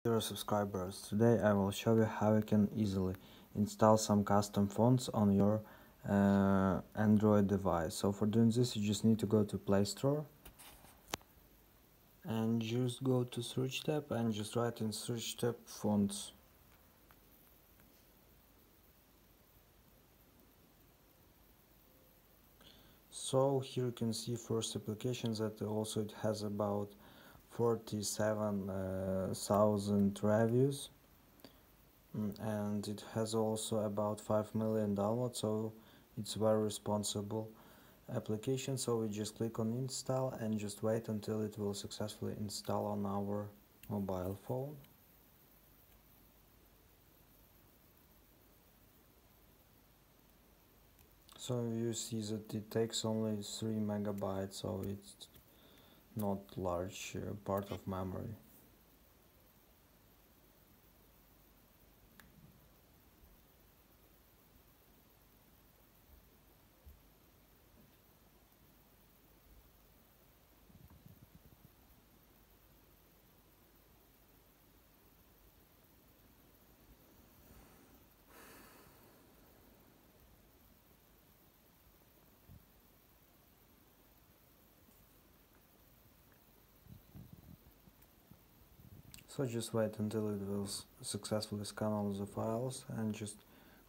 Dear subscribers, today I will show you how you can easily install some custom fonts on your Android device. So for doing this you just need to go to Play Store and just go to search tab and just write in search tab fonts. So here you can see first applications that also it has about 47,000 reviews. And it has also about 5 million downloads, so it's very responsible application. So we just click on install and just wait until it will successfully install on our mobile phone. So you see that it takes only 3 megabytes, so it's not large part of memory. So just wait until it will successfully scan all the files and just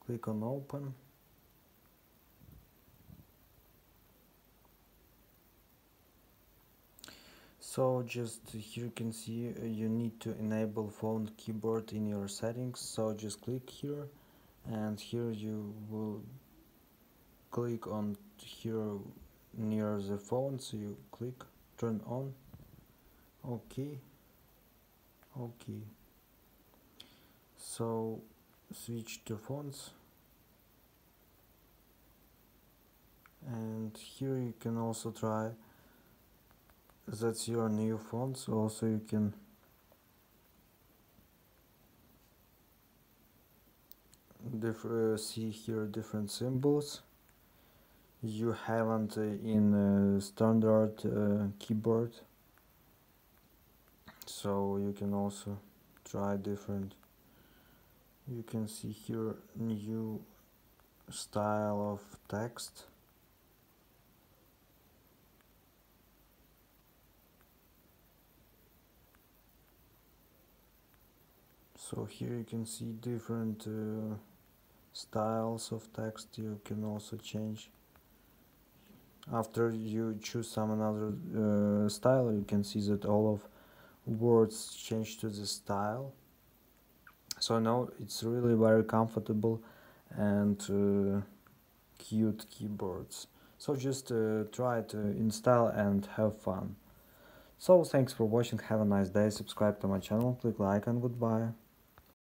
click on open. So just here you can see you need to enable phone keyboard in your settings, so just click here and here you will click on here near the phone, so you click turn on. Okay, so switch to phones and here you can also try that's your new font, so also you can see here different symbols you haven't in standard keyboard, so you can also try different. You can see here new style of text. So here you can see different styles of text. You can also change after you choose some another style. You can see that all of words change to the style. So now it's really very comfortable and cute keyboards. So just try to install and have fun. So thanks for watching, have a nice day, subscribe to my channel, click like and goodbye.